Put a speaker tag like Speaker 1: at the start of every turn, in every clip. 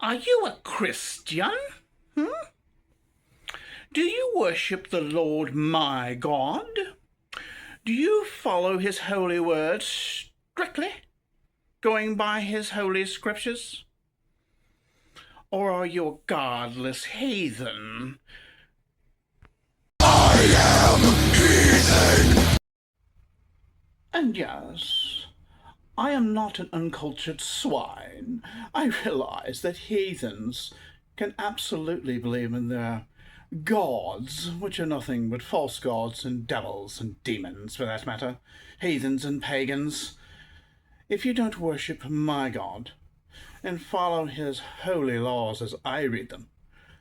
Speaker 1: Are you a Christian? Do you worship the Lord my God? Do you follow his holy words strictly, going by his holy scriptures? Or are you a godless heathen? And yes, I am not an uncultured swine. I realize that heathens can absolutely believe in their gods, which are nothing but false gods and devils and demons, for that matter, heathens and pagans. If you don't worship my God and follow his holy laws as I read them,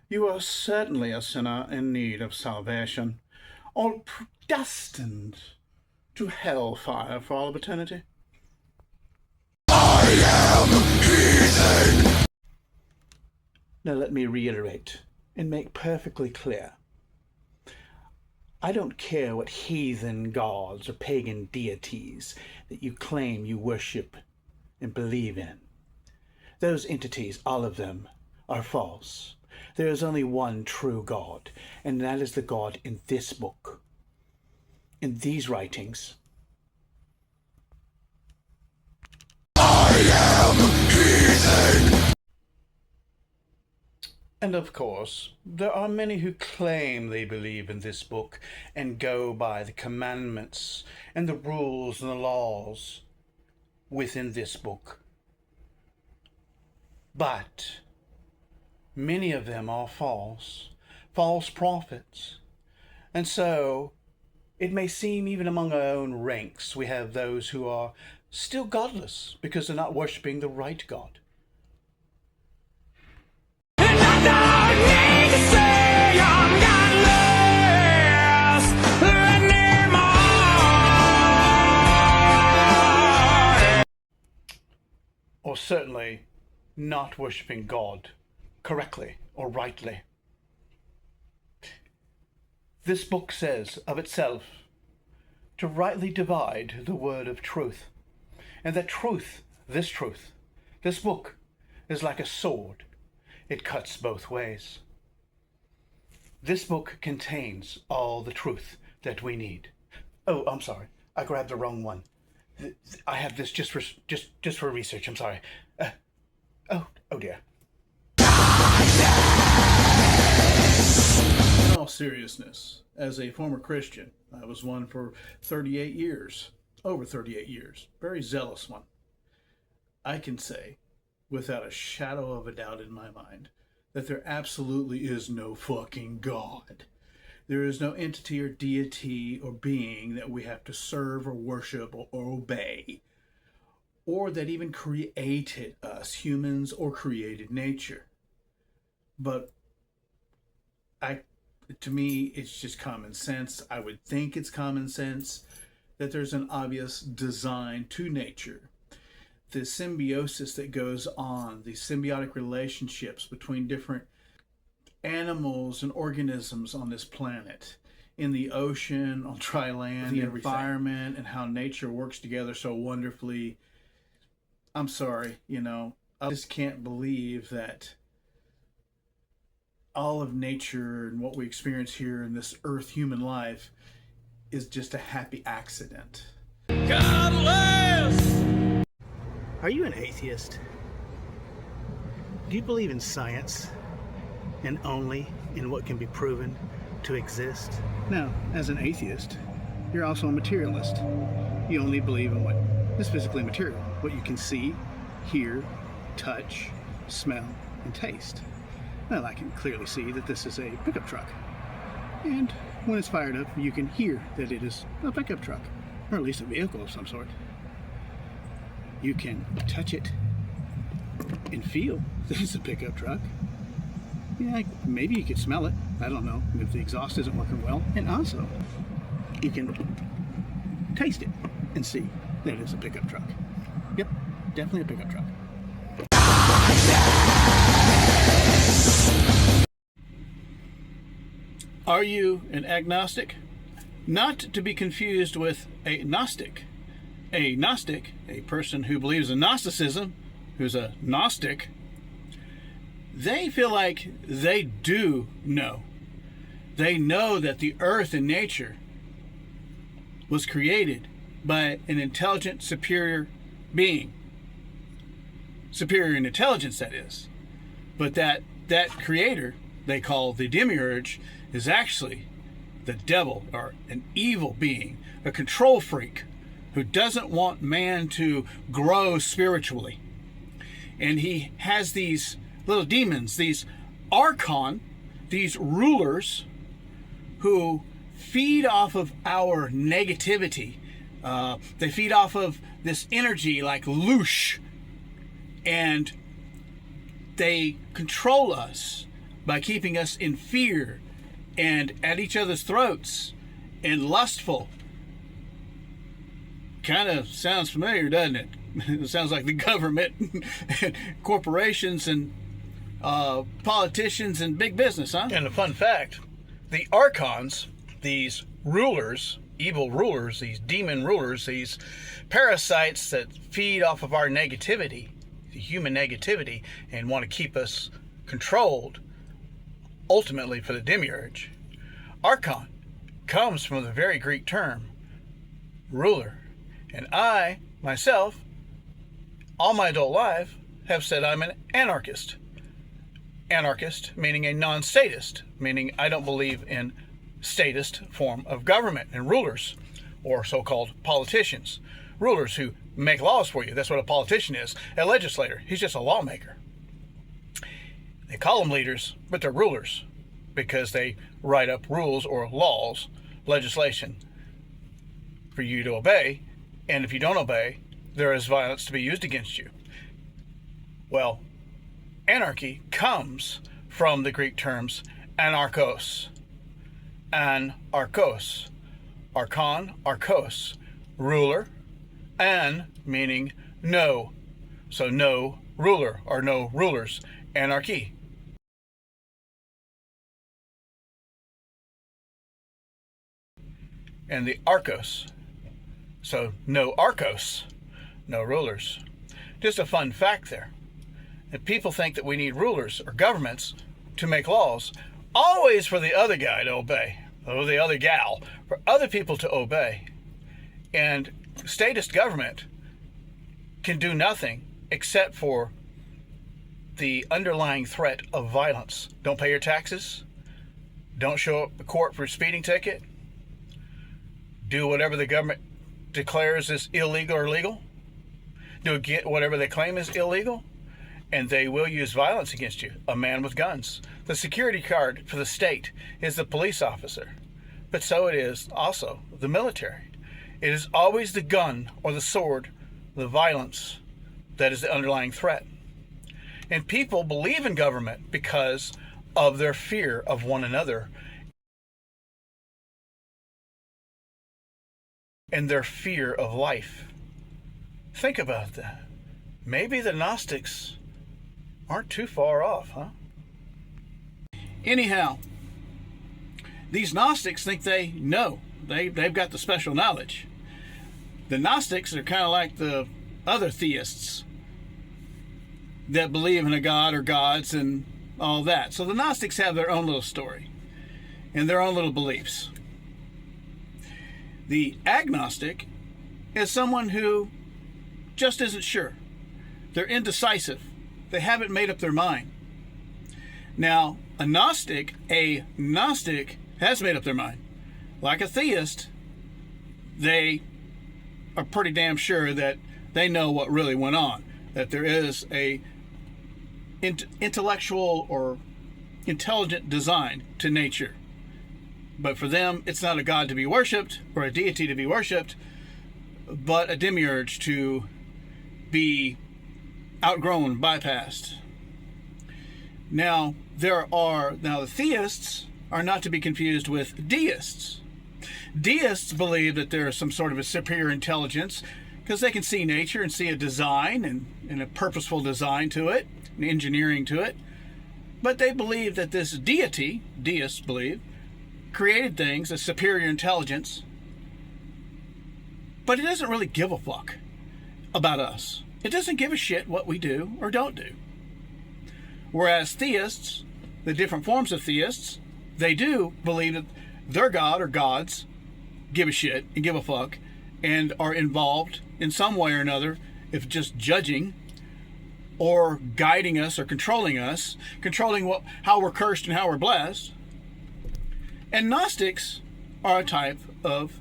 Speaker 1: you are certainly a sinner in need of salvation, or destined to hellfire for all of eternity. Now let me reiterate and make perfectly clear. I don't care what heathen gods or pagan deities that you claim you worship and believe in. Those entities, all of them, are false. There is only one true God, and that is the God in this book, in these writings. And of course, there are many who claim they believe in this book and go by the commandments and the rules and the laws within this book. But many of them are false prophets. And so it may seem even among our own ranks we have those who are still godless because they're not worshiping the right God. Or certainly not worshiping God correctly or rightly. This book says of itself to rightly divide the word of truth, and that this book is like a sword. It cuts both ways. This book contains all the truth that we need. Oh, I'm sorry. I grabbed the wrong one. I have this just for research. I'm sorry. Oh dear. In all seriousness, as a former Christian, I was one for 38 years, over 38 years, very zealous one. I can say, without a shadow of a doubt in my mind, that there absolutely is no fucking God. There is no entity or deity or being that we have to serve or worship or obey, or that even created us, humans, or created nature. But to me, it's just common sense. I would think it's common sense that there's an obvious design to nature. The symbiosis that goes on, the symbiotic relationships between different animals and organisms on this planet, in the ocean, on dry land, the environment, and how nature works together so wonderfully. I'm sorry, I just can't believe that all of nature and what we experience here in this earth human life is just a happy accident. GODLESS! Are you an atheist? Do you believe in science and only in what can be proven to exist? Now, as an atheist, you're also a materialist. You only believe in what is physically material, what you can see, hear, touch, smell, and taste. Well, I can clearly see that this is a pickup truck. And when it's fired up, you can hear that it is a pickup truck, or at least a vehicle of some sort. You can touch it and feel that it's a pickup truck. Yeah, maybe you could smell it. I don't know if the exhaust isn't working well. And also, you can taste it and see that it is a pickup truck. Yep, definitely a pickup truck. Are you an agnostic? Not to be confused with a Gnostic. A Gnostic, a person who believes in Gnosticism, who's a Gnostic, they feel like they do know. They know that the earth and nature was created by an intelligent, superior being. Superior in intelligence, that is. But that creator they call the demiurge is actually the devil, or an evil being, a control freak who doesn't want man to grow spiritually. And he has these little demons, these archon, these rulers who feed off of our negativity. They feed off of this energy like loosh, and they control us by keeping us in fear and at each other's throats and lustful. Kind of sounds familiar, doesn't it? It sounds like the government and corporations and politicians and big business, huh? And a fun fact, the archons, these rulers, evil rulers, these demon rulers, these parasites that feed off of our negativity, the human negativity, and want to keep us controlled, ultimately for the demiurge. Archon comes from the very Greek term, ruler. And I, myself, all my adult life, have said I'm an anarchist. Anarchist meaning a non-statist, meaning I don't believe in statist form of government and rulers, or so-called politicians. Rulers who make laws for you. That's what a politician is. A legislator, he's just a lawmaker. They call them leaders, but they're rulers because they write up rules or laws, legislation for you to obey. And if you don't obey, there is violence to be used against you. Well, anarchy comes from the Greek terms anarchos. Anarchos. Archon, archos. Ruler. An meaning no. So no ruler or no rulers. Anarchy. And the archos. So no archos, no rulers. Just a fun fact there. And people think that we need rulers or governments to make laws, always for the other guy to obey, or the other gal, for other people to obey. And statist government can do nothing except for the underlying threat of violence. Don't pay your taxes. Don't show up to court for a speeding ticket. Do whatever the government declares is illegal or legal. Do whatever they claim is illegal. And they will use violence against you. A man with guns. The security guard for the state is the police officer. But so it is also the military. It is always the gun or the sword, the violence, that is the underlying threat. And people believe in government because of their fear of one another and their fear of life. Think about that. Maybe the Gnostics aren't too far off, huh? Anyhow, these Gnostics think they know. They've got the special knowledge. The Gnostics are kind of like the other theists that believe in a god or gods and all that. So the Gnostics have their own little story and their own little beliefs. The agnostic is someone who just isn't sure. They're indecisive. They haven't made up their mind. Now, a Gnostic has made up their mind. Like a theist, they are pretty damn sure that they know what really went on, that there is a intellectual or intelligent design to nature. But for them, it's not a god to be worshipped or a deity to be worshipped, but a demiurge to be outgrown, bypassed. Now, the theists are not to be confused with deists. Deists believe that there is some sort of a superior intelligence because they can see nature and see a design and a purposeful design to it, and engineering to it. But they believe that this deity, deists believe, created things, a superior intelligence, but it doesn't really give a fuck about us. It doesn't give a shit what we do or don't do.
Speaker 2: Whereas theists, the different forms of theists, they do believe that their God or gods give a shit and give a fuck and are involved in some way or another, if just judging or guiding us or controlling us, controlling how we're cursed and how we're blessed. And Gnostics are a type of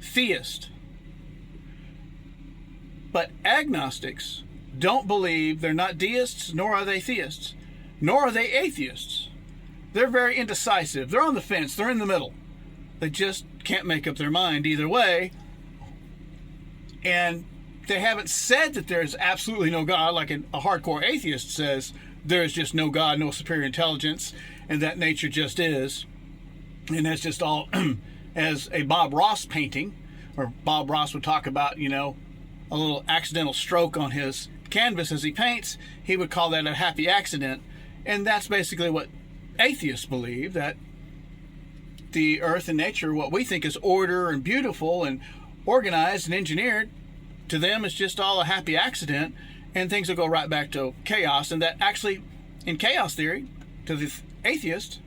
Speaker 2: theist. But agnostics don't believe, they're not deists, nor are they theists, nor are they atheists. They're very indecisive. They're on the fence. They're in the middle. They just can't make up their mind either way. And they haven't said that there's absolutely no God, like a hardcore atheist says there's just no God, no superior intelligence, and that nature just is. And that's just all, as a Bob Ross painting, or Bob Ross would talk about, you know, a little accidental stroke on his canvas as he paints, he would call that a happy accident. And that's basically what atheists believe, that the earth and nature, what we think is order and beautiful and organized and engineered, to them it's just all a happy accident, and things will go right back to chaos. And that actually, in chaos theory, to the atheist,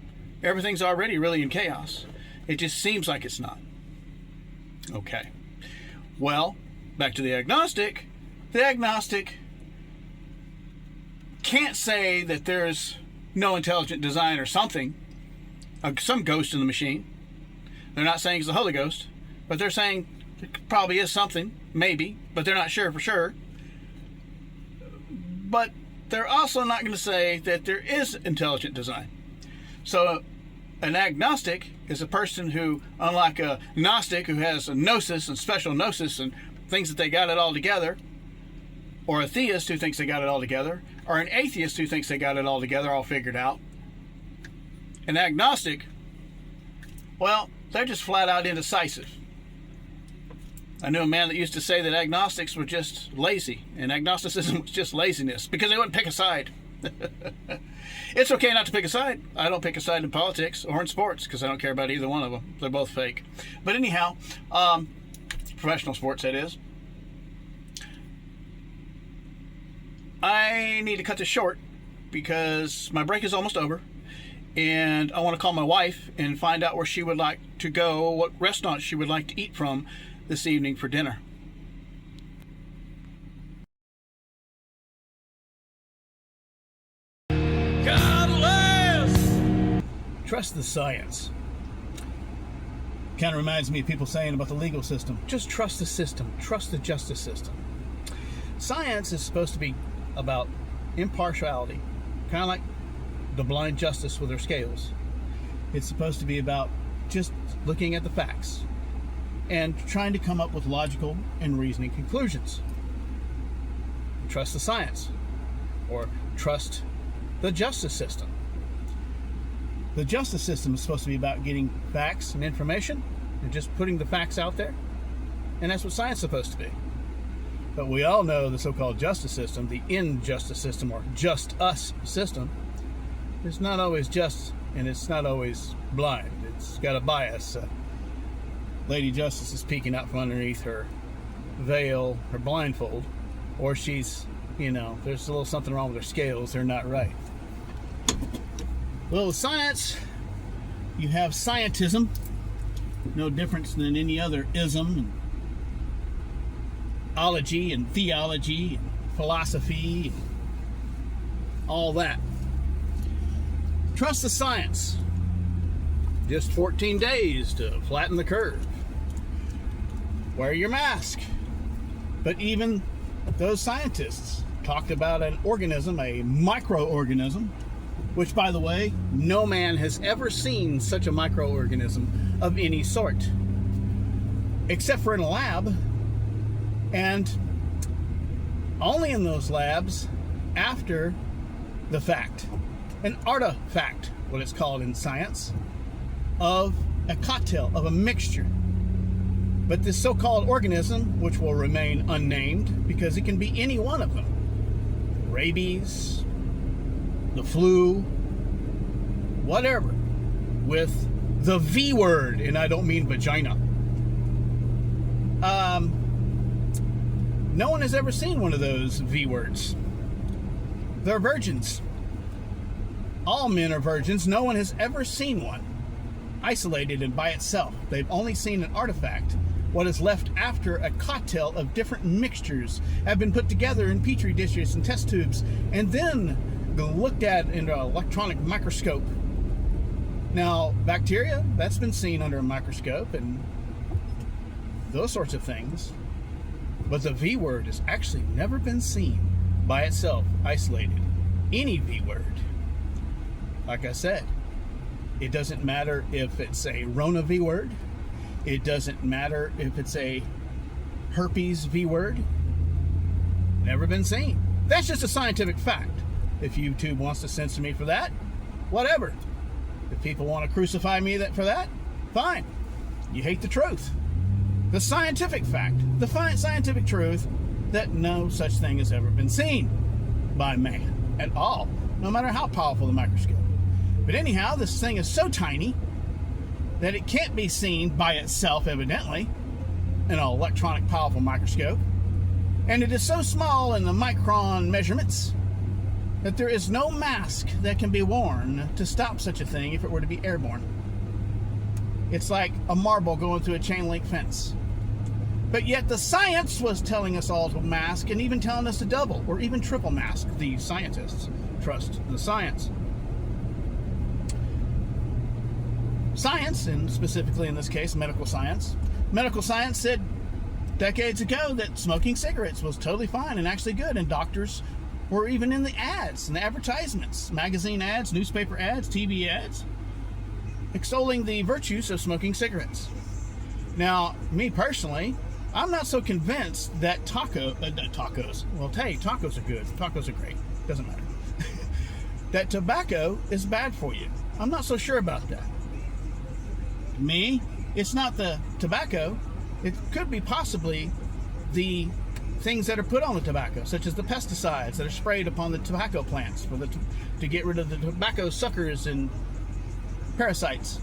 Speaker 2: everything's already really in chaos. It just seems like it's not. Okay. Well, back to the agnostic. The agnostic can't say that there's no intelligent design or something, some ghost in the machine. They're not saying it's the Holy Ghost, but they're saying there probably is something, maybe, but they're not sure for sure. But they're also not going to say that there is intelligent design. So an agnostic is a person who, unlike a Gnostic who has a gnosis and special gnosis and thinks that they got it all together, or a theist who thinks they got it all together, or an atheist who thinks they got it all together, all figured out. An agnostic, well, they're just flat out indecisive. I knew a man that used to say that agnostics were just lazy, and agnosticism was just laziness, because they wouldn't pick a side. It's okay not to pick a side. I don't pick a side in politics or in sports, because I don't care about either one of them. They're both fake. But anyhow, professional sports, that is. I need to cut this short because my break is almost over, and I want to call my wife and find out where she would like to go, what restaurant she would like to eat from this evening for dinner.
Speaker 1: GODLESS! Trust the science. Kind of reminds me of people saying about the legal system. Just trust the system. Trust the justice system. Science is supposed to be about impartiality, kind of like the blind justice with her scales. It's supposed to be about just looking at the facts and trying to come up with logical and reasoning conclusions. Trust the science, or trust the justice system. The justice system is supposed to be about getting facts and information and just putting the facts out there, and that's what science is supposed to be. But we all know the so-called justice system, the injustice system, or just us system, is not always just, and it's not always blind. It's got a bias. Lady Justice is peeking out from underneath her veil, her blindfold, or she's, you know, there's a little something wrong with her scales. They're not right. Well, with science, you have scientism, no difference than any other ism, and ology and theology and philosophy and all that. Trust the science. Just 14 days to flatten the curve. Wear your mask. But even those scientists talked about an organism, a microorganism, which, by the way, no man has ever seen such a microorganism of any sort, except for in a lab, and only in those labs after the fact. An artifact, what it's called in science, of a cocktail, of a mixture. But this so-called organism, which will remain unnamed because it can be any one of them, rabies, the flu, whatever, with the V word, and I don't mean vagina. No one has ever seen one of those V words. They're virgins. all men are virgins. No one has ever seen one isolated and by itself. They've only seen an artifact. What is left after a cocktail of different mixtures have been put together in petri dishes and test tubes and then looked at in an electronic microscope. Now, bacteria, that's been seen under a microscope and those sorts of things. But the V word has actually never been seen by itself, isolated. Any V word. Like I said, it doesn't matter if it's a Rona V word. It doesn't matter if it's a herpes V word. Never been seen. That's just a scientific fact. If YouTube wants to censor me for that, whatever. If people want to crucify me for that, fine. You hate the truth. The scientific fact, the scientific truth that no such thing has ever been seen by man at all, no matter how powerful the microscope. But anyhow, this thing is so tiny that it can't be seen by itself, evidently, in an electronic powerful microscope. And it is so small in the micron measurements that there is no mask that can be worn to stop such a thing if it were to be airborne. It's like a marble going through a chain link fence. But yet the science was telling us all to mask and even telling us to double or even triple mask. The scientists trust the science. Science, and specifically in this case, medical science said decades ago that smoking cigarettes was totally fine and actually good, and doctors were even in the ads and the advertisements, magazine ads, newspaper ads, TV ads, extolling the virtues of smoking cigarettes. Now, me personally, I'm not so convinced that tacos, well, hey, tacos are good, tacos are great, doesn't matter, that tobacco is bad for you. I'm not so sure about that. Me, it's not the tobacco. It could be possibly the things that are put on the tobacco, such as the pesticides that are sprayed upon the tobacco plants to get rid of the tobacco suckers and parasites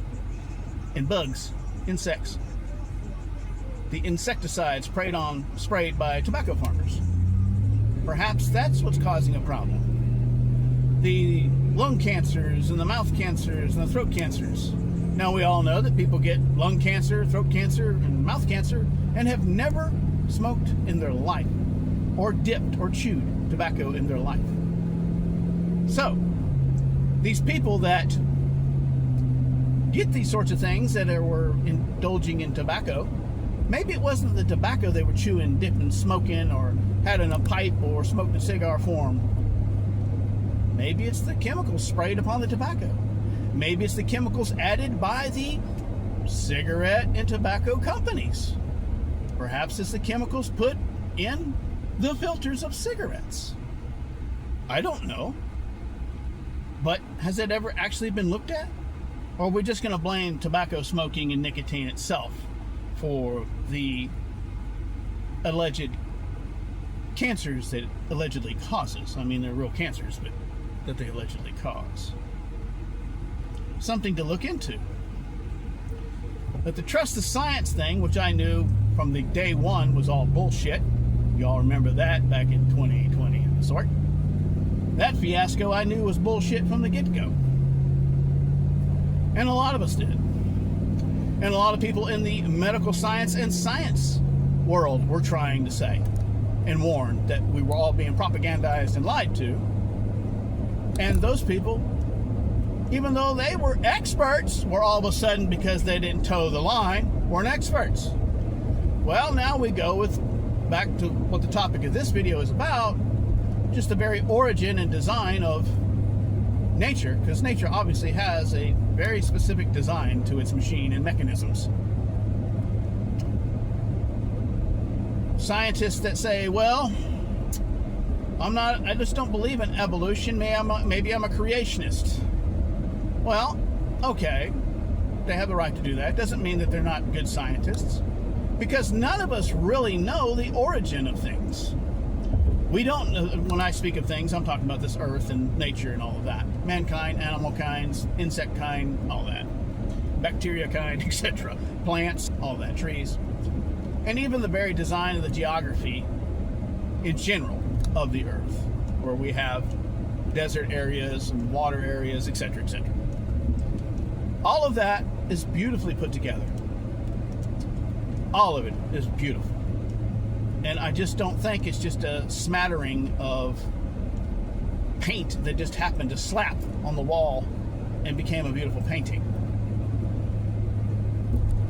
Speaker 1: and bugs, insects. The insecticides sprayed by tobacco farmers. Perhaps that's what's causing a problem. The lung cancers and the mouth cancers and the throat cancers. Now, we all know that people get lung cancer, throat cancer, and mouth cancer and have never smoked in their life or dipped or chewed tobacco in their life. So, these people that get these sorts of things that were indulging in tobacco, maybe it wasn't the tobacco they were chewing, dipping, smoking, or had in a pipe or smoked in cigar form. Maybe it's the chemicals sprayed upon the tobacco. Maybe it's the chemicals added by the cigarette and tobacco companies. Perhaps it's the chemicals put in the filters of cigarettes. I don't know. But has it ever actually been looked at? Or are we just going to blame tobacco smoking and nicotine itself for the alleged cancers that it allegedly causes? I mean, they're real cancers, but that they allegedly cause. Something to look into. But the trust the science thing, which I knew from the day one was all bullshit. You all remember that back in 2020 and the sort. That fiasco I knew was bullshit from the get-go. And a lot of us did. And a lot of people in the medical science and science world were trying to say and warn that we were all being propagandized and lied to. And those people, even though they were experts, were all of a sudden, because they didn't toe the line, weren't experts. Well, now we go back to what the topic of this video is about, just the very origin and design of nature, because nature obviously has a very specific design to its machine and mechanisms. Scientists that say, well, I just don't believe in evolution, maybe I'm a creationist. Well, okay, they have the right to do that. Doesn't mean that they're not good scientists, because none of us really know the origin of things. We don't know. When I speak of things, I'm talking about this earth and nature and all of that. Mankind, animal kinds, insect kind, all that. Bacteria kind, etc. Plants, all that, trees. And even the very design of the geography in general of the earth, where we have
Speaker 2: desert areas and water areas, etc., etc. All of that is beautifully put together. All of it is beautiful. And I just don't think it's just a smattering of paint that just happened to slap on the wall and became a beautiful painting.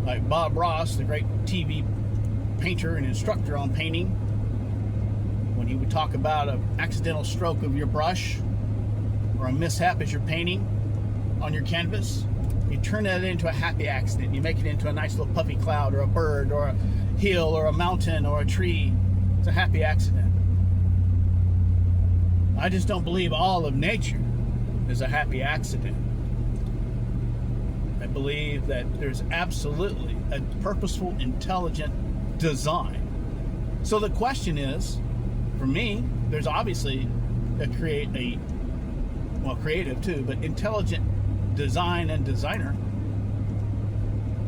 Speaker 2: Like Bob Ross, the great TV painter and instructor on painting, when he would talk about an accidental stroke of your brush or a mishap as you're painting on your canvas, you turn that into a happy accident. You make it into a nice little puffy cloud or a bird or a hill or a mountain or a tree. It's a happy accident. I just don't believe all of nature is a happy accident. I believe that there's absolutely a purposeful, intelligent design. So the question is, for me, there's obviously creative too, but intelligent design and designer.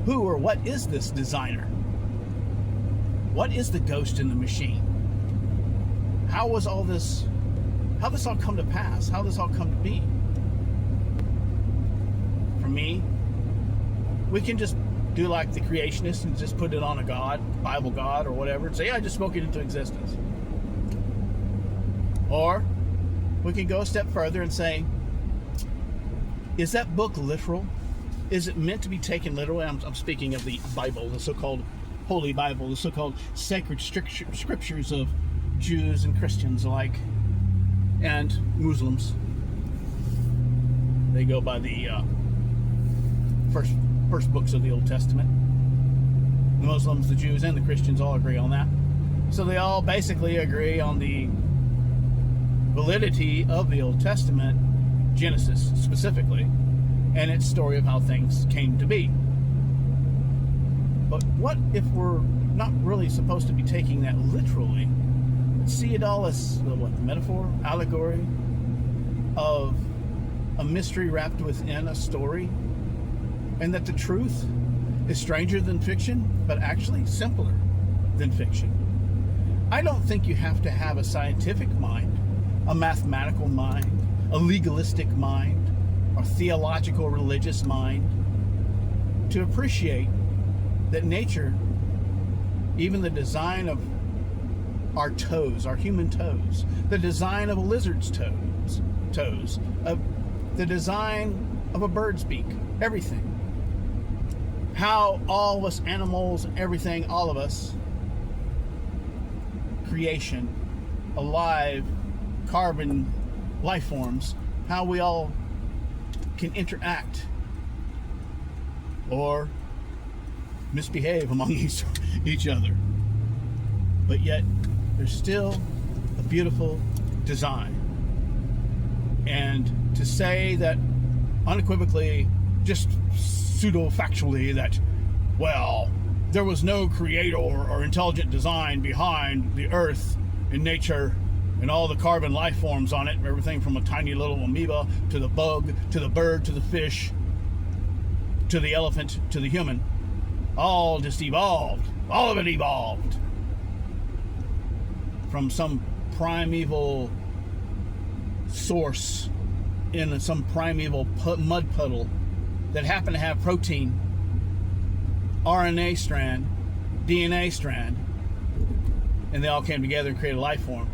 Speaker 2: Who or what is this designer? What is the ghost in the machine? How this all come to pass? How this all come to be? For me, we can just do like the creationists and just put it on a God, Bible God or whatever, and say, yeah, I just spoke it into existence. Or we can go a step further and say, is that book literal? Is it meant to be taken literally? I'm speaking of the Bible, the so-called Holy Bible, the so-called sacred scriptures of Jews and Christians alike, and Muslims. They go by the first books of the Old Testament. The Muslims, the Jews, and the Christians all agree on that. So they all basically agree on the validity of the Old Testament, Genesis specifically, and its story of how things came to be. But what if we're not really supposed to be taking that literally, but see it all as what, metaphor, allegory of a mystery wrapped within a story, and that the truth is stranger than fiction, but actually simpler than fiction? I don't think you have to have a scientific mind, a mathematical mind, a legalistic mind, or theological religious mind to appreciate that nature, even the design of our toes, our human toes, the design of a lizard's toes, the design of a bird's beak, everything, how all of us animals, everything, all of us, creation, alive, carbon, life forms, how we all can interact or misbehave among each other. But yet, there's still a beautiful design. And to say that unequivocally, just pseudo-factually, that, well, there was no creator or intelligent design behind the earth and nature and all the carbon life forms on it, everything from a tiny little amoeba to the bug, to the bird, to the fish, to the elephant, to the human, all just evolved. All of it evolved from some primeval source in some primeval mud puddle that happened to have protein, RNA strand, DNA strand, and they all came together and created a life form.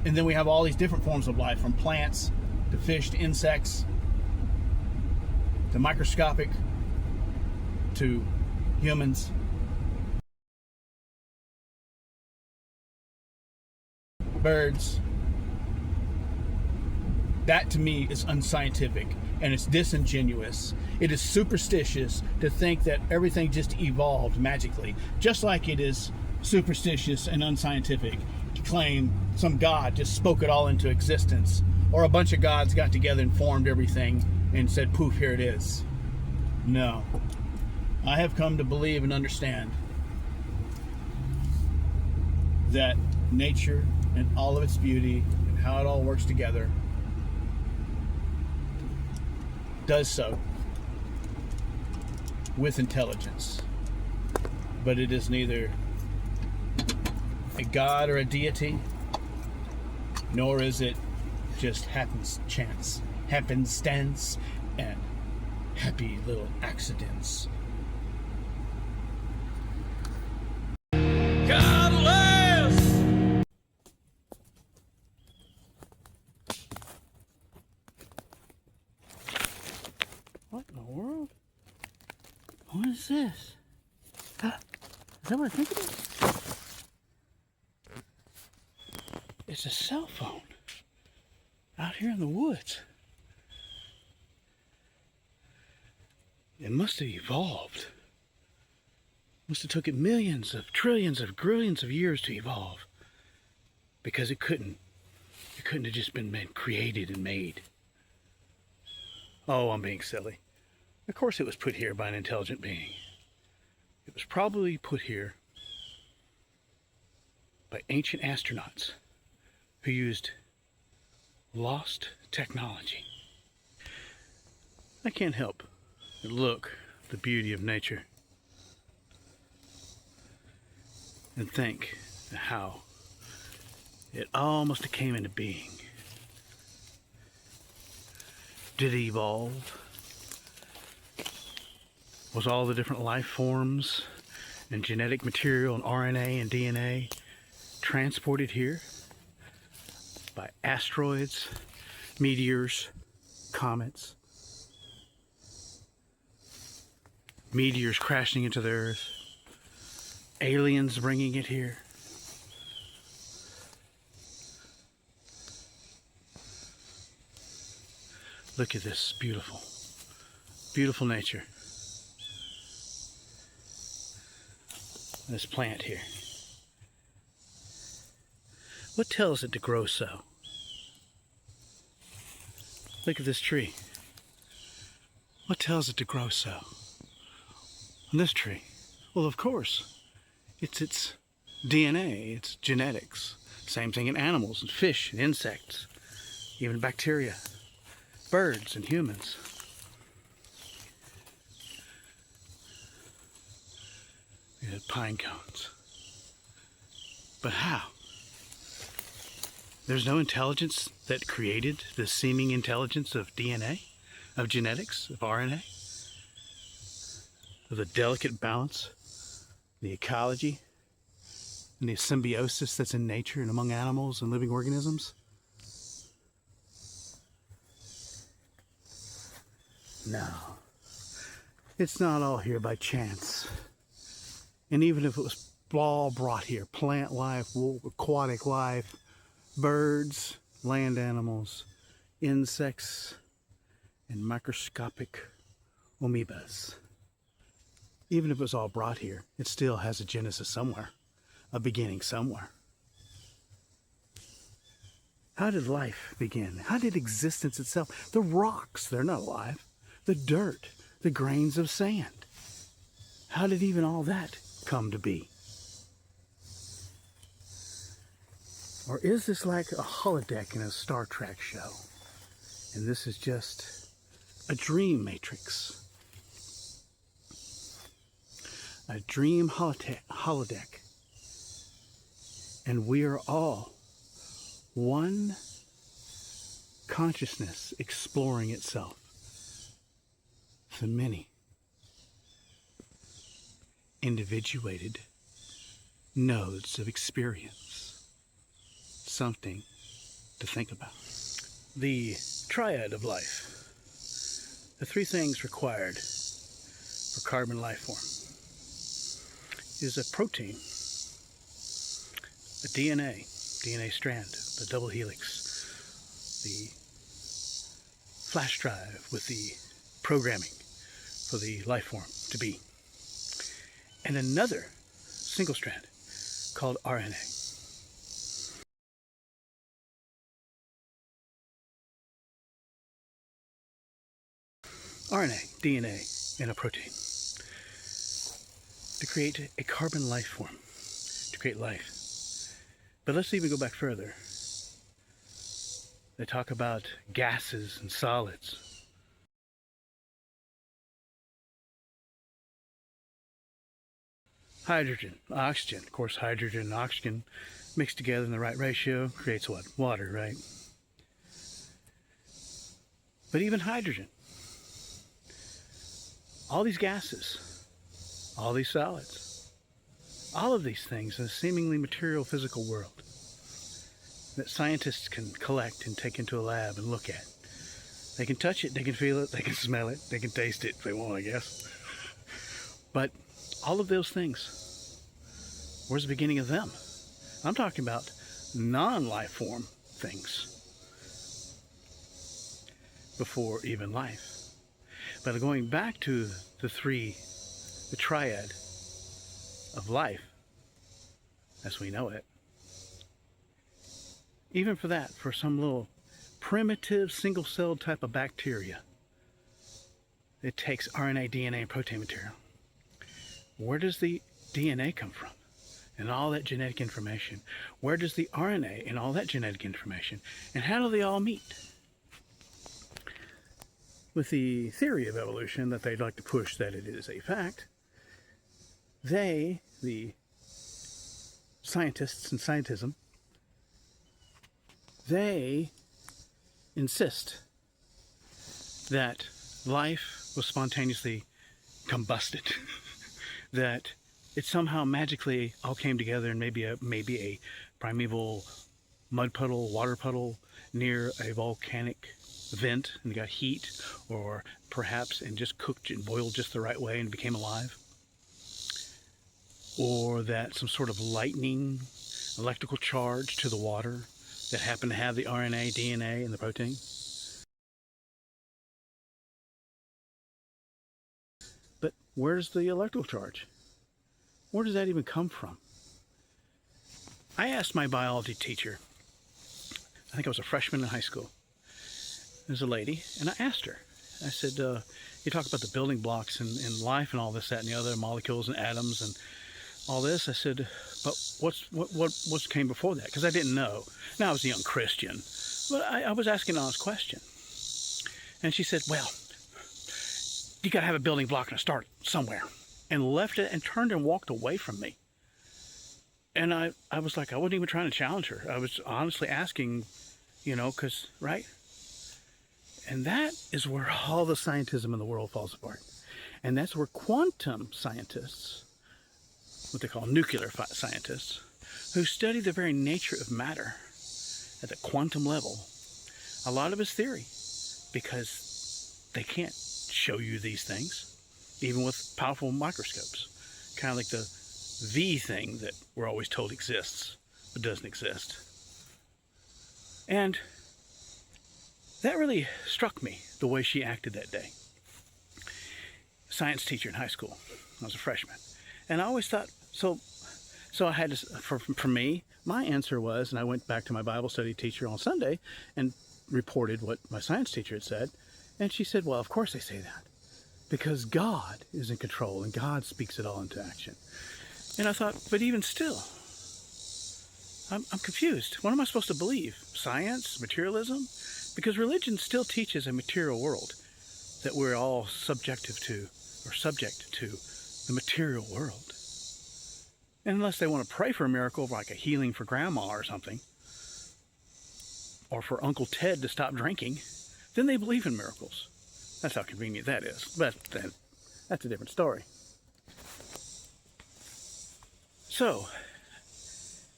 Speaker 2: And then we have all these different forms of life, from plants to fish to insects to microscopic to humans. Birds. That to me is unscientific and it's disingenuous. It is superstitious to think that everything just evolved magically, just like it is superstitious and unscientific to claim some god just spoke it all into existence, or a bunch of gods got together and formed everything and said, poof, here it is. No. I have come to believe and understand that nature and all of its beauty and how it all works together does so with intelligence. But it is neither
Speaker 1: a god or a deity, nor is it just happenstance and happy little accidents.
Speaker 2: Godless!
Speaker 1: What in the world? What is this? Is that what I think it is? It's a cell phone out here in the woods. It must have evolved. Must have took it millions of trillions of grillions of years to evolve, because it couldn't have just been created and made. Oh, I'm being silly. Of course it was put here by an intelligent being. It was probably put here by ancient astronauts who used lost technology. I can't help but look at the beauty of nature and think how it all must have came into being. Did it evolve? Was all the different life forms and genetic material and RNA and DNA transported here by asteroids, meteors, comets, meteors crashing into the Earth, aliens bringing it here? Look at this beautiful, beautiful nature. This plant here. What tells it to grow so? Look at this tree. What tells it to grow so? And this tree? Well, of course, it's its DNA, its genetics. Same thing in animals and fish and insects, even bacteria, birds and humans. We had pine cones. But how? There's no intelligence that created the seeming intelligence of DNA, of genetics, of RNA, of the delicate balance, the ecology, and the symbiosis that's in nature and among animals and living organisms? No. It's not all here by chance. And even if it was all brought here, plant life, aquatic life, birds, land animals, insects, and microscopic amoebas. Even if it was all brought here, it still has a genesis somewhere, a beginning somewhere. How did life begin? How did existence itself? The rocks, they're not alive. The dirt, the grains of sand. How did even all that come to be? Or is this like a holodeck in a Star Trek show? And this is just a dream matrix. A dream holodeck. And we are all one consciousness exploring itself. The many individuated nodes of experience. Something to think about. The triad of life. The three things required for carbon life form is a protein, a DNA strand, the double helix, the flash drive with the programming for the life form to be, and another single strand called RNA. RNA, DNA, and a protein to create a carbon life form, to create life. But let's even go back further. They talk about gases and solids. hydrogen, oxygen. Of course, hydrogen and oxygen mixed together in the right ratio creates what? Water, right? But even hydrogen, all these gases, all these solids, all of these things in a seemingly material physical world that scientists can collect and take into a lab and look at. They can touch it, they can feel it, they can smell it, they can taste it if they want, I guess. But all of those things, where's the beginning of them? I'm talking about non-life form things before even life. But going back to the triad of life as we know it, even for that, for some little primitive single-celled type of bacteria, it takes RNA, DNA, and protein material. Where does the DNA come from? And all that genetic information. Where does the RNA and all that genetic information? And how do they all meet? With the theory of evolution that they'd like to push that it is a fact, they, the scientists in scientism, they insist that life was spontaneously combusted, that it somehow magically all came together and maybe a primeval mud puddle, water puddle near a volcanic vent and got heat, or perhaps and just cooked and boiled just the right way and became alive, or that some sort of lightning electrical charge to the water that happened to have the RNA, DNA, and the protein. But where's the electrical charge? Where does that even come from? I asked my biology teacher, I think I was a freshman in high school. There's a lady, and I asked her. I said, you talk about the building blocks in life and all this, that, and the other, molecules and atoms and all this. I said, but what came before that? Because I didn't know. Now I was a young Christian, but I was asking an honest question. And she said, well, you got to have a building block and a start somewhere. And left it and turned and walked away from me. And I was like, I wasn't even trying to challenge her. I was honestly asking, because, right? And that is where all the scientism in the world falls apart. And that's where quantum scientists, what they call nuclear scientists, who study the very nature of matter at the quantum level, a lot of it's theory, because they can't show you these things, even with powerful microscopes. Kind of like the thing that we're always told exists, but doesn't exist. And that really struck me, the way she acted that day. Science teacher in high school. I was a freshman. And I always thought, so I had to, for me, my answer was, and I went back to my Bible study teacher on Sunday and reported what my science teacher had said. And she said, well, of course they say that, because God is in control and God speaks it all into action. And I thought, but even still, I'm confused. What am I supposed to believe? Science? Materialism? Because religion still teaches a material world, that we're all subject to the material world. And unless they want to pray for a miracle, like a healing for grandma or something, or for Uncle Ted to stop drinking, then they believe in miracles. That's how convenient that is. But then, that's a different story. So,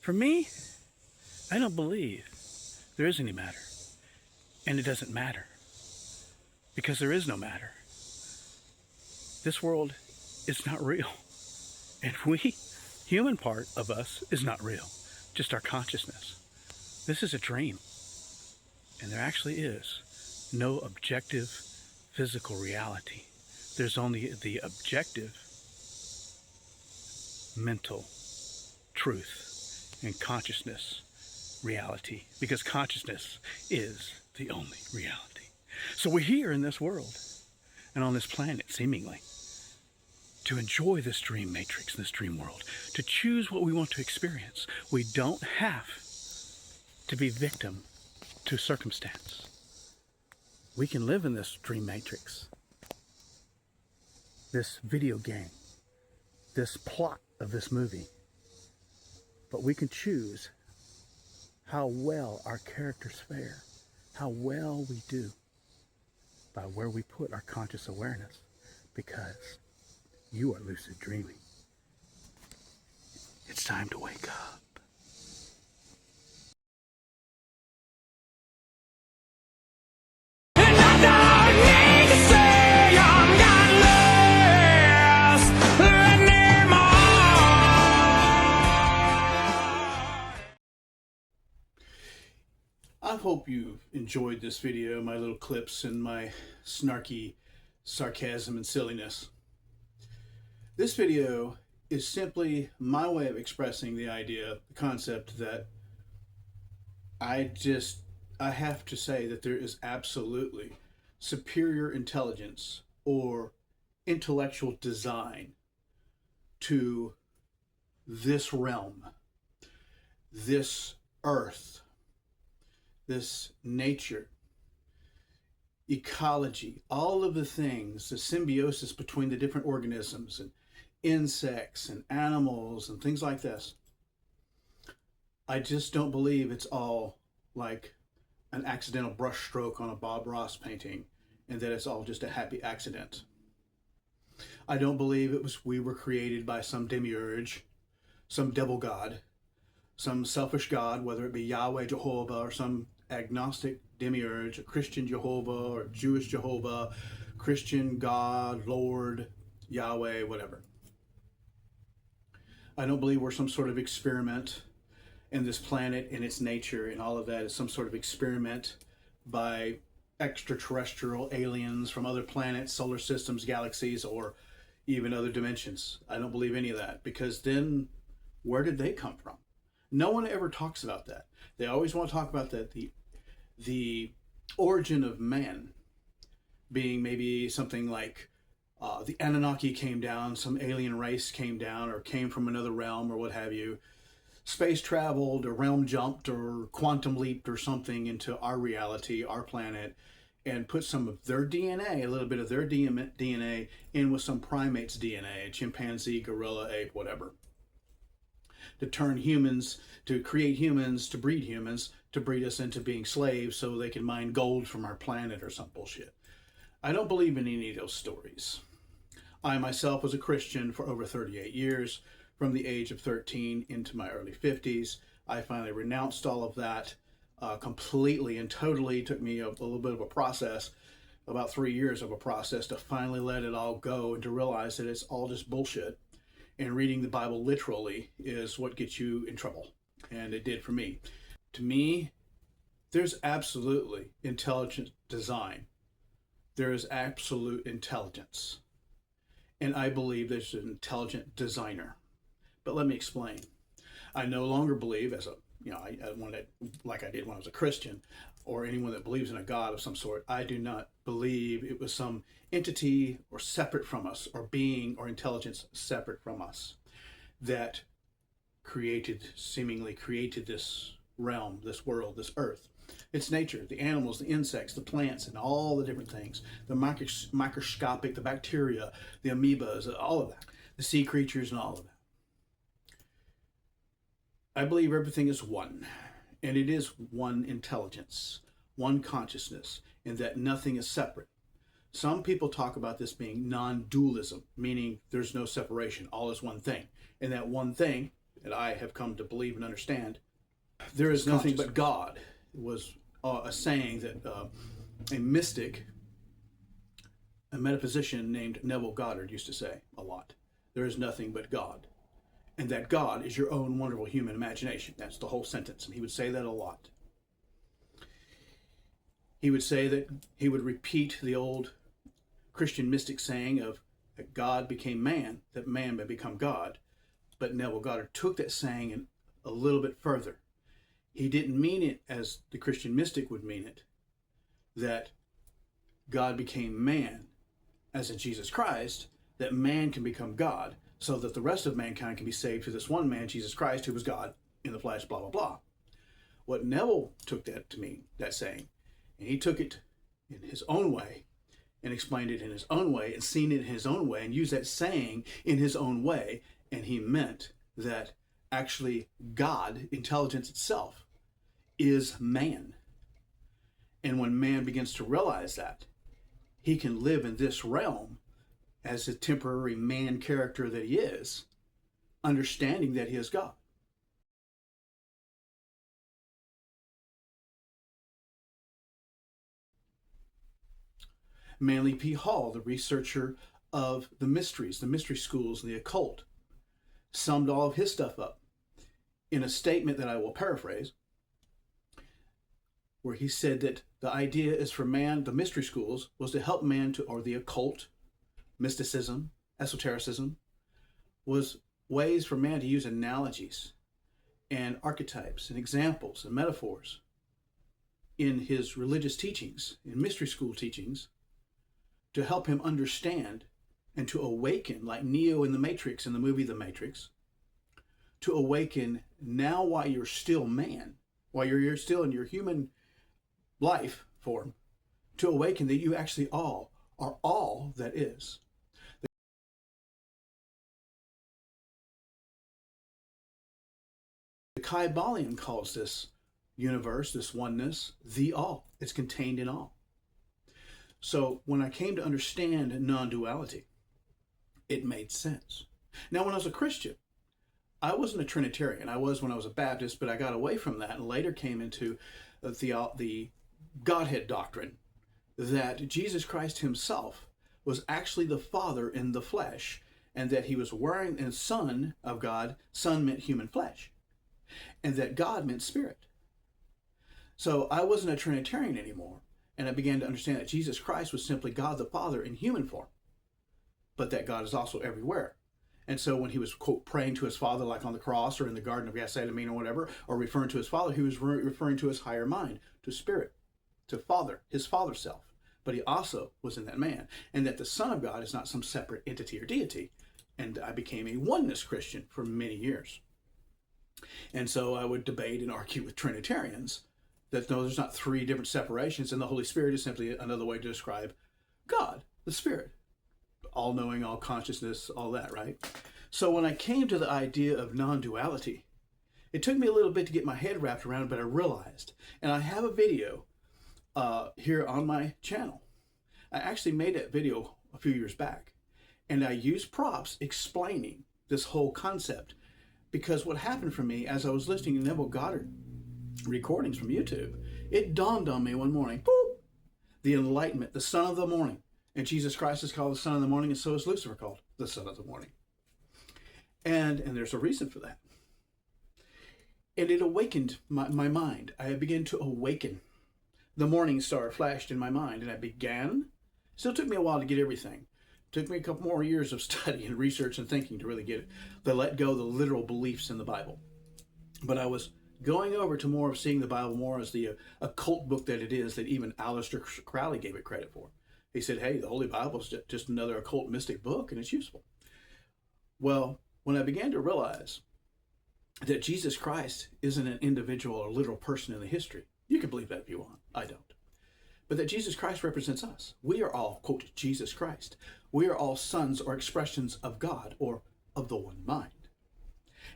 Speaker 1: for me, I don't believe there is any matter. And it doesn't matter. Because there is no matter. This world is not real. And we, human part of us, is not real. Just our consciousness. This is a dream. And there actually is no objective physical reality. There's only the objective mental truth and consciousness reality, because consciousness is the only reality. So we're here in this world and on this planet, seemingly, to enjoy this dream matrix, this dream world, to choose what we want to experience. We don't have to be victim to circumstance. We can live in this dream matrix, this video game, this plot of this movie. But we can choose how well our characters fare, how well we do by where we put our conscious awareness, because you are lucid dreaming. It's time to wake up. I hope you've enjoyed this video, my little clips and my snarky sarcasm and silliness. This video is simply my way of expressing the idea, the concept that I have to say that there is absolutely superior intelligence or intellectual design to this realm, this earth, this nature, ecology, all of the things, the symbiosis between the different organisms and insects and animals and things like this. I just don't believe it's all like an accidental brush stroke on a Bob Ross painting and that it's all just a happy accident. I don't believe we were created by some demiurge, some devil god, some selfish god, whether it be Yahweh, Jehovah, or some agnostic demiurge, a Christian Jehovah or Jewish Jehovah, Christian God, Lord, Yahweh, whatever. I don't believe we're some sort of experiment in this planet and its nature, and all of that is some sort of experiment by extraterrestrial aliens from other planets, solar systems, galaxies, or even other dimensions. I don't believe any of that, because then where did they come from? No one ever talks about that. They always want to talk about that the origin of man being maybe something like the Anunnaki came down, some alien race came down or came from another realm or what have you, space traveled or realm jumped or quantum leaped or something into our reality, our planet, and put some of their DNA, a little bit of their DNA in with some primate's DNA, chimpanzee, gorilla, ape, whatever, to turn humans, to create humans, to breed us into being slaves so they can mine gold from our planet or some bullshit. I don't believe in any of those stories. I myself was a Christian for over 38 years, from the age of 13 into my early 50s. I finally renounced all of that completely and totally. It took me a little bit of a process, about 3 years of a process, to finally let it all go and to realize that it's all just bullshit. And reading the Bible literally is what gets you in trouble. And it did for me. To me, there's absolutely intelligent design. There is absolute intelligence. And I believe there's an intelligent designer. But let me explain. I no longer believe, as a, like I did when I was a Christian, or anyone that believes in a God of some sort, I do not believe it was some entity or separate from us, or being or intelligence separate from us, that seemingly created this realm, this world, this earth. It's nature, the animals, the insects, the plants, and all the different things, the microscopic, the bacteria, the amoebas, all of that, the sea creatures and all of that. I believe everything is one, and it is one intelligence, one consciousness, and that nothing is separate. Some people talk about this being non-dualism, meaning there's no separation, all is one thing. And that one thing that I have come to believe and understand, there is nothing but God. It was a saying that a mystic, a metaphysician named Neville Goddard used to say a lot. There is nothing but God. And that God is your own wonderful human imagination. That's the whole sentence. And he would say that a lot. He would say that he would repeat the old Christian mystic saying of that God became man, that man may become God. But Neville Goddard took that saying a little bit further. He didn't mean it as the Christian mystic would mean it, that God became man, as in Jesus Christ, that man can become God, so that the rest of mankind can be saved through this one man, Jesus Christ, who was God in the flesh, blah, blah, blah. What Neville took that to mean, that saying, and he took it in his own way and explained it in his own way and seen it in his own way and used that saying in his own way
Speaker 2: And he meant that actually God, intelligence itself, is man. And when man begins to realize that, he can live in this realm as a temporary man character that he is, understanding that he is God. Manly P. Hall, the researcher of the mysteries, the mystery schools, and the occult, summed all of his stuff up in a statement that I will paraphrase, where he said that the idea is for man, the mystery schools, was to help man to, or the occult, mysticism, esotericism, was ways for man to use analogies and archetypes and examples and metaphors in his religious teachings, in mystery school teachings, to help him understand and to awaken, like Neo in the Matrix, in the movie The Matrix, to awaken now while you're still man, while you're still in your human life form, to awaken that you actually all are all that is. The Kybalion calls this universe, this oneness, the all. It's contained in all. So when I came to understand non-duality, it made sense. Now, when I was a Christian, I wasn't a Trinitarian. I was when I was a Baptist, but I got away from that and later came into the Godhead doctrine, that Jesus Christ himself was actually the Father in the flesh, and that he was wearing a Son of God. Son meant human flesh, and that God meant spirit. So I wasn't a Trinitarian anymore, and I began to understand that Jesus Christ was simply God the Father in human form, but that God is also everywhere. And so when he was, quote, praying to his Father, like on the cross or in the Garden of Gethsemane or whatever, or referring to his Father, he was referring to his higher mind, to spirit, to Father, his Father self. But he also was in that man. And that the Son of God is not some separate entity or deity. And I became a oneness Christian for many years. And so I would debate and argue with Trinitarians that no, there's not three different separations, and the Holy Spirit is simply another way to describe God, the Spirit. All-knowing, all consciousness, all that, right? So when I came to the idea of non-duality, it took me a little bit to get my head wrapped around it, but I realized, and I have a video here on my channel. I actually made that video a few years back, and I used props explaining this whole concept, because what happened for me as I was listening to Neville Goddard recordings from YouTube, it dawned on me one morning, boop, the enlightenment, the son of the morning. And Jesus Christ is called the Son of the Morning, and so is Lucifer called the Son of the Morning. And there's a reason for that. And it awakened my mind. I began to awaken. The morning star flashed in my mind, and I began. Still took me a while to get everything. It took me a couple more years of study and research and thinking to really get it, to let go of the literal beliefs in the Bible. But I was going over to more of seeing the Bible more as the occult book that it is, that even Aleister Crowley gave it credit for. He said, hey, the Holy Bible is just another occult mystic book, and it's useful. Well, when I began to realize that Jesus Christ isn't an individual or literal person in the history, you can believe that if you want, I don't. But that Jesus Christ represents us. We are all, quote, Jesus Christ. We are all sons or expressions of God, or of the one mind.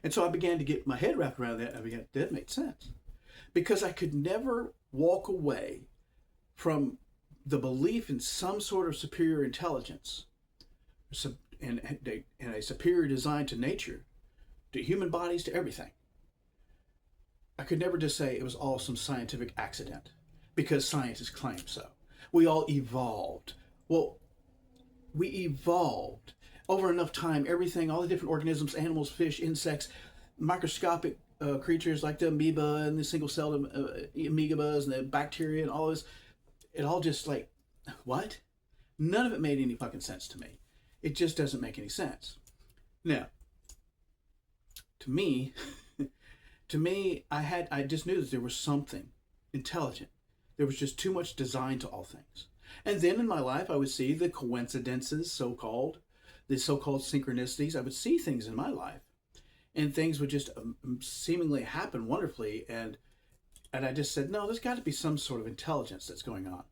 Speaker 2: And so I began to get my head wrapped around that, and that made sense. Because I could never walk away from the belief in some sort of superior intelligence and a superior design to nature, to human bodies, to everything. I could never just say it was all some scientific accident, because scientists claim so. We all evolved. Well, we evolved over enough time. Everything, all the different organisms, animals, fish, insects, microscopic creatures like the amoeba and the single-celled amoebas and the bacteria and all this, it all just like, what? None of it made any fucking sense to me. It just doesn't make any sense. Now, to me, I just knew that there was something intelligent. There was just too much design to all things. And then in my life, I would see the coincidences, so-called, the so-called synchronicities. I would see things in my life, and things would just seemingly happen wonderfully. And I just said, no, there's got to be some sort of intelligence that's going on.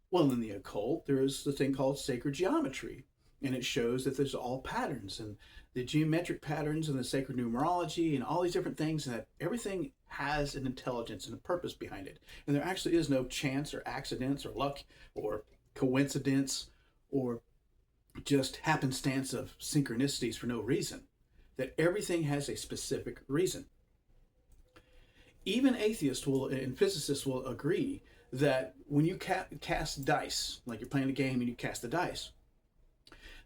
Speaker 2: Well, in the occult, there is the thing called sacred geometry,
Speaker 1: and it shows that there's all patterns, and the geometric patterns and the sacred numerology and all these different things, and that everything has an intelligence and a purpose behind it. And there actually is no chance or accidents or luck or coincidence or just happenstance of synchronicities for no reason. That everything has a specific reason. Even atheists will and physicists will agree that when you cast dice, like you're playing a game and you cast the dice,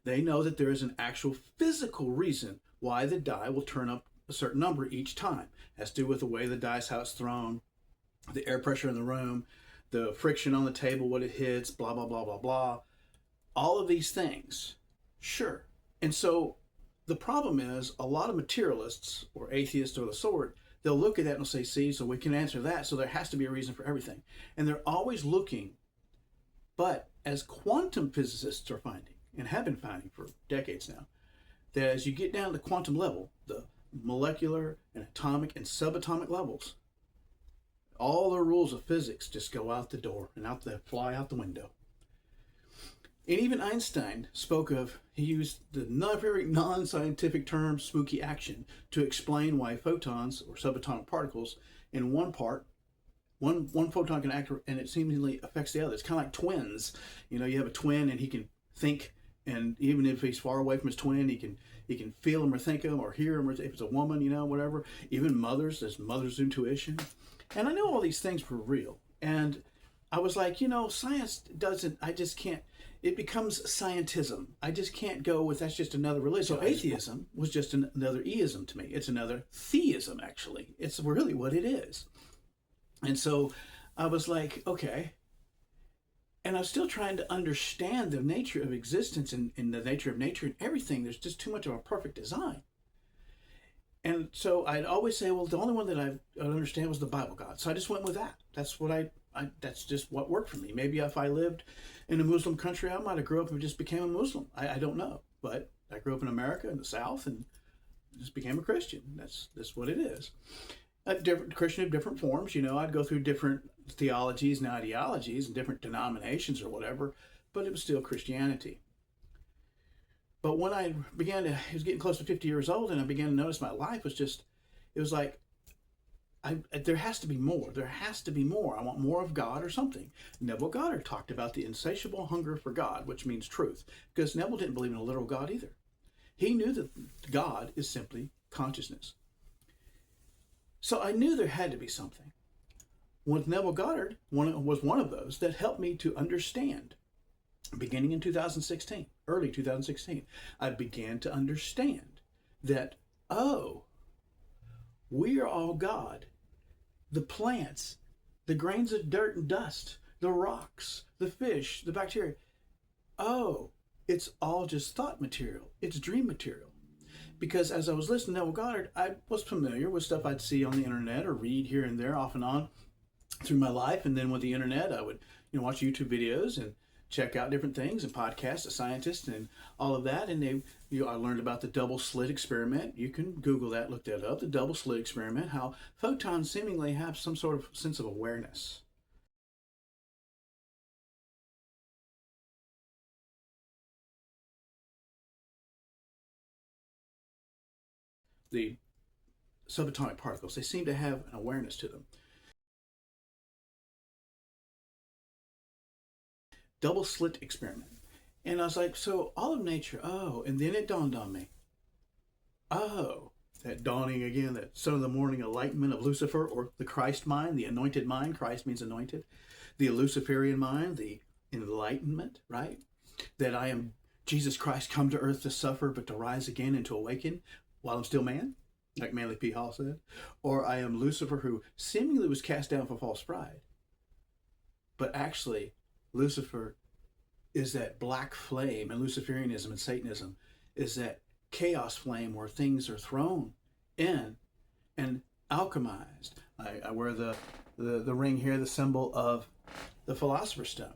Speaker 1: they know that there is an actual physical reason why the die will turn up a certain number each time. It has to do with the way the dice, how it's thrown, the air pressure in the room, the friction on the table, what it hits, blah, blah, blah, blah, blah. All of these things, sure. And so the problem is a lot of materialists or atheists or the sort, they'll look at that and say, see, so we can answer that, so there has to be a reason for everything. And they're always looking. But as quantum physicists are finding, and have been finding for decades now, that as you get down to the quantum level, the molecular and atomic and subatomic levels, all the rules of physics just go out the door and fly out the window. And even Einstein spoke of, he used the very non-scientific term spooky action to explain why photons or subatomic particles in one photon can act and it seemingly affects the other. It's kind of like twins. You know, you have a twin and he can think, and even if he's far away from his twin, he can feel him or think him or hear him, or if it's a woman, you know, whatever. Even mothers, there's mother's intuition. And I know all these things were real. And I was like, you know, science doesn't, I just can't, it becomes scientism. I just can't go with, that's just another religion. So atheism was just another eism to me. It's another theism, actually. It's really what it is. And so I was like, okay. And I'm still trying to understand the nature of existence and the nature of nature and everything. There's just too much of a perfect design. And so I'd always say, well, the only one that I understand was the Bible God. So I just went with that. That's what that's just what worked for me. Maybe if I lived in a Muslim country, I might have grew up and just became a Muslim. I don't know. But I grew up in America in the South and just became a Christian. That's what it is. A different Christian of different forms. You know, I'd go through different theologies and ideologies and different denominations or whatever, but it was still Christianity. But when I was getting close to 50 years old, and I began to notice my life was just, it was like, there has to be more. There has to be more. I want more of God or something. Neville Goddard talked about the insatiable hunger for God, which means truth, because Neville didn't believe in a literal God either. He knew that God is simply consciousness. So I knew there had to be something. With Neville Goddard, was one of those that helped me to understand. Beginning in 2016, early 2016, I began to understand that, oh, we are all God. The plants, the grains of dirt and dust, the rocks, the fish, the bacteria. Oh, it's all just thought material. It's dream material. Because as I was listening to Neville Goddard, I was familiar with stuff I'd see on the internet or read here and there off and on through my life. And then with the internet, I would watch YouTube videos and check out different things and podcasts of scientists and all of that. And I learned about the double slit experiment. You can Google that, look that up. The double slit experiment, how photons seemingly have some sort of sense of awareness. The subatomic particles, they seem to have an awareness to them. Double slit experiment. And I was like, so all of nature, oh, and then it dawned on me. Oh, that dawning again, that son of the morning enlightenment of Lucifer, or the Christ mind, the anointed mind. Christ means anointed. The Luciferian mind, the enlightenment, right? That I am Jesus Christ come to earth to suffer, but to rise again and to awaken while I'm still man, like Manly P. Hall said. Or I am Lucifer, who seemingly was cast down for false pride. But actually, Lucifer is that black flame, and Luciferianism and Satanism is that chaos flame where things are thrown in and alchemized. I wear the ring here, the symbol of the Philosopher's Stone,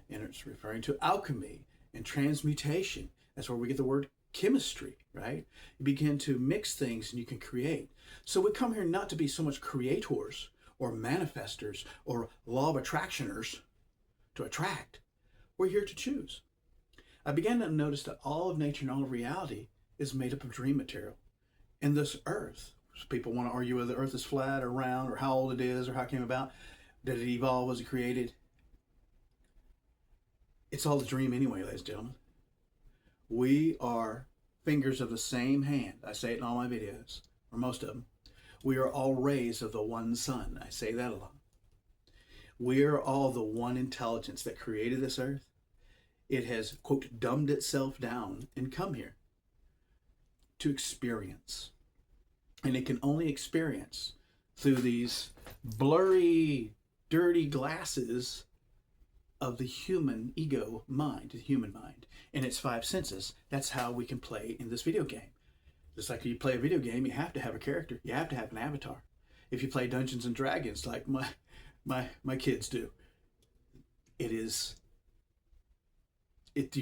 Speaker 1: and it's referring to alchemy and transmutation. That's where we get the word chemistry, right? You begin to mix things and you can create. So we come here not to be so much creators or manifestors or law of attractioners to attract. We're here to choose. I began to notice that all of nature and all of reality is made up of dream material. And this earth, people want to argue whether the earth is flat or round or how old it is or how it came about. Did it evolve? Was it created? It's all a dream anyway, ladies and gentlemen. We are fingers of the same hand. I say it in all my videos, or most of them. We are all rays of the one sun. I say that a lot. We are all the one intelligence that created this earth. It has, quote, dumbed itself down and come here to experience. And it can only experience through these blurry, dirty glasses of the human ego mind, the human mind, and its five senses. That's how we can play in this video game. Just like you play a video game, you have to have a character. You have to have an avatar. If you play Dungeons and Dragons like my kids do, you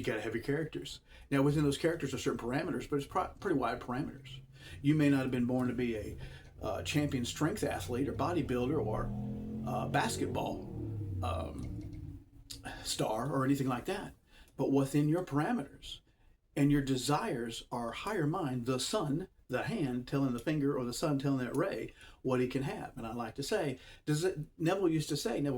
Speaker 1: got to have your characters. Now, within those characters are certain parameters, but it's pretty wide parameters. You may not have been born to be a champion strength athlete or bodybuilder or basketball star or anything like that. But within your parameters and your desires are higher mind, the sun, the hand telling the finger, or the sun telling that ray what he can have. And I like to say, Neville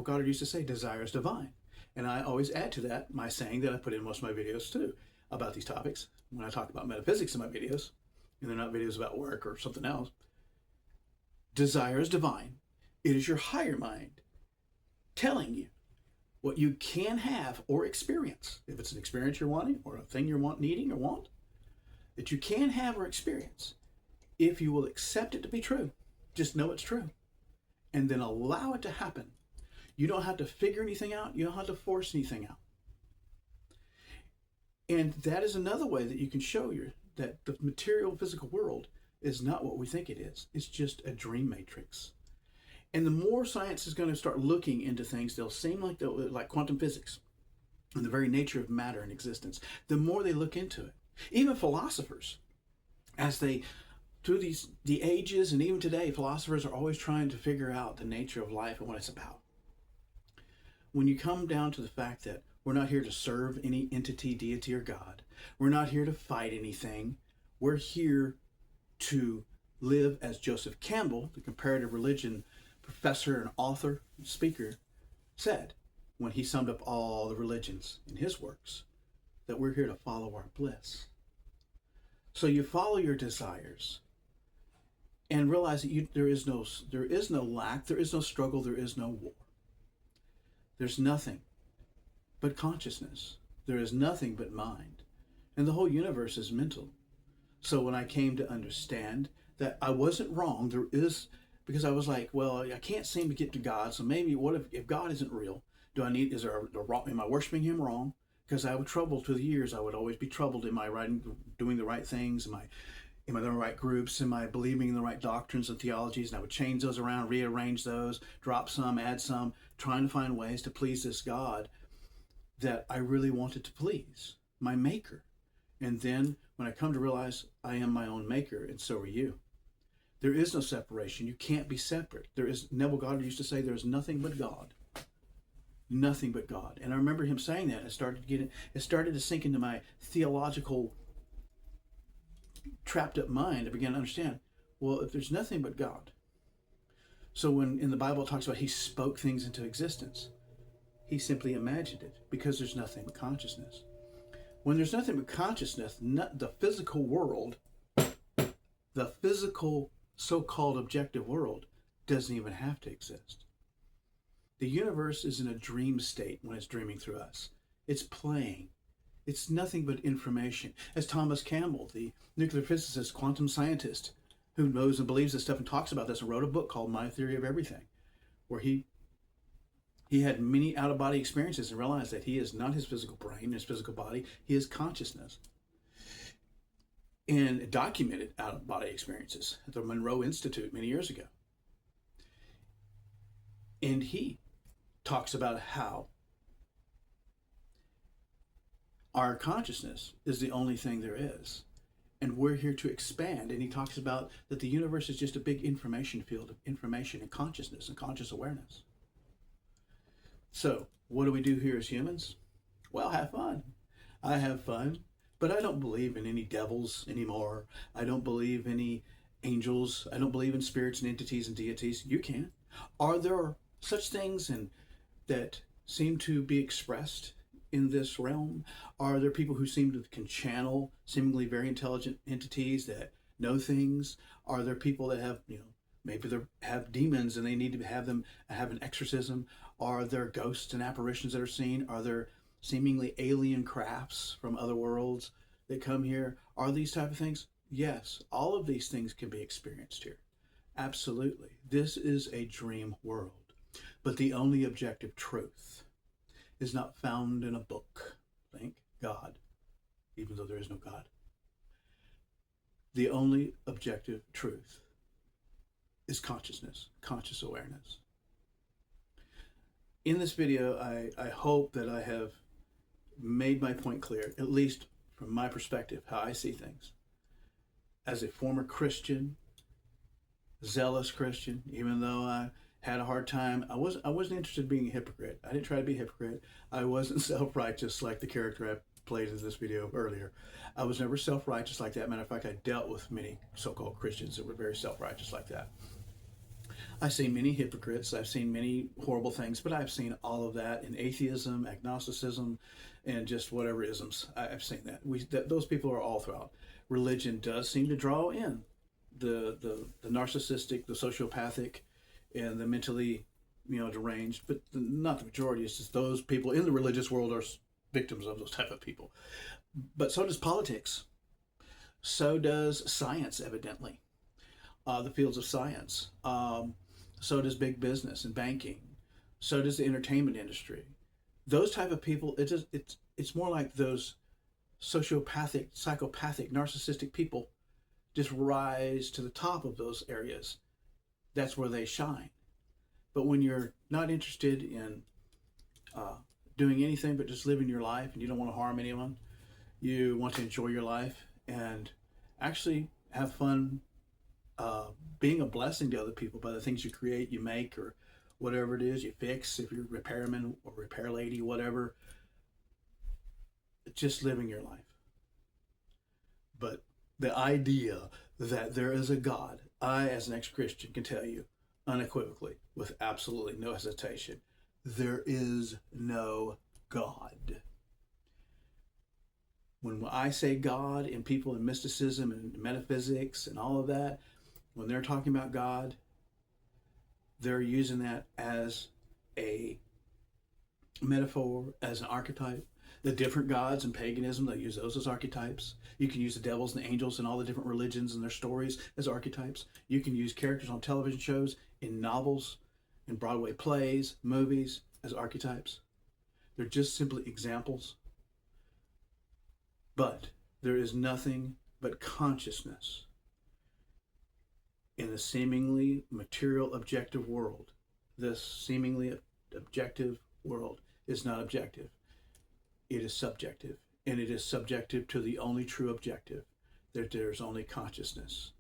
Speaker 1: Goddard used to say, desire is divine. And I always add to that my saying that I put in most of my videos too about these topics. When I talk about metaphysics in my videos, and they're not videos about work or something else, desire is divine. It is your higher mind telling you what you can have or experience. If it's an experience you're wanting or a thing you're needing or want, that you can have or experience, if you will accept it to be true, just know it's true, and then allow it to happen. You don't have to figure anything out. You don't have to force anything out. And that is another way that you can show that the material physical world is not what we think it is. It's just a dream matrix. And the more science is going to start looking into things, they'll seem like quantum physics and the very nature of matter and existence. The more they look into it, even philosophers, as they, through the ages and even today, philosophers are always trying to figure out the nature of life and what it's about. When you come down to the fact that we're not here to serve any entity, deity, or God, we're not here to fight anything, we're here to live as Joseph Campbell, the comparative religion professor and author and speaker, said when he summed up all the religions in his works, that we're here to follow our bliss. So you follow your desires and realize that there is no lack, there is no struggle, there is no war. There's nothing but consciousness. There is nothing but mind. And the whole universe is mental. So when I came to understand that I wasn't wrong, because I was like, well, I can't seem to get to God, so maybe what if God isn't real? Am I worshiping him wrong? Because I was troubled through the years. I would always be troubled. Am I doing the right things? Am I in the right groups? Am I believing in the right doctrines and theologies? And I would change those around, rearrange those, drop some, add some, trying to find ways to please this God that I really wanted to please, my maker. And then when I come to realize I am my own maker, and so are you. There is no separation. You can't be separate. Neville Goddard used to say, there's nothing but God. Nothing but God. And I remember him saying that. It started to sink into my theological trapped up mind. I began to understand, well, if there's nothing but God. So when in the Bible it talks about he spoke things into existence, he simply imagined it, because there's nothing but consciousness. When there's nothing but consciousness, the physical world, the physical so-called objective world, doesn't even have to exist. The universe is in a dream state when it's dreaming through us. It's playing. It's nothing but information. As Thomas Campbell, the nuclear physicist, quantum scientist, who knows and believes this stuff and talks about this, and wrote a book called My Theory of Everything, where he had many out-of-body experiences and realized that he is not his physical brain, his physical body, he is consciousness. And documented out-of-body experiences at the Monroe Institute many years ago. And he talks about how our consciousness is the only thing there is. And we're here to expand. And he talks about that the universe is just a big information field of information and consciousness and conscious awareness. So what do we do here as humans? Well, have fun. I have fun, but I don't believe in any devils anymore. I don't believe any angels. I don't believe in spirits and entities and deities. You can. Are there such things and that seem to be expressed in this realm? Are there people who seem to can channel seemingly very intelligent entities that know things? Are there people that have, maybe they have demons and they need to have them have an exorcism? Are there ghosts and apparitions that are seen? Are there seemingly alien crafts from other worlds that come here? Are these type of things? Yes, all of these things can be experienced here. Absolutely. This is a dream world. But the only objective truth is not found in a book. Thank God, even though there is no God. The only objective truth is consciousness, conscious awareness. In this video, I hope that I have made my point clear, at least from my perspective, how I see things. As a former Christian, zealous Christian, even though I had a hard time, I wasn't interested in being a hypocrite. I didn't try to be a hypocrite. I wasn't self-righteous like the character I played in this video earlier. I was never self-righteous like that. Matter of fact, I dealt with many so-called Christians that were very self-righteous like that. I've seen many hypocrites. I've seen many horrible things, but I've seen all of that in atheism, agnosticism, and just whatever isms. I've seen that. Those people are all throughout. Religion does seem to draw in the narcissistic, the sociopathic, and the mentally, deranged, but not the majority. It's just those people in the religious world are victims of those type of people. But so does politics. So does science, evidently. The fields of science. So does big business and banking. So does the entertainment industry. Those type of people, it's more like those sociopathic, psychopathic, narcissistic people just rise to the top of those areas. That's where they shine. But when you're not interested in doing anything but just living your life, and you don't want to harm anyone, you want to enjoy your life and actually have fun being a blessing to other people by the things you create, you make, or whatever it is you fix, if you're a repairman or repair lady, whatever, just living your life. But the idea that there is a God, I, as an ex-Christian, can tell you unequivocally, with absolutely no hesitation, there is no God. When I say God and people in mysticism and metaphysics and all of that, when they're talking about God, they're using that as a metaphor, as an archetype. The different gods in paganism, they use those as archetypes. You can use the devils and the angels and all the different religions and their stories as archetypes. You can use characters on television shows, in novels, in Broadway plays, movies as archetypes. They're just simply examples. But there is nothing but consciousness in the seemingly material objective world. This seemingly objective world is not objective. It is subjective, and it is subjective to the only true objective, that there's only consciousness,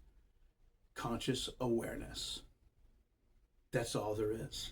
Speaker 1: conscious awareness. That's all there is.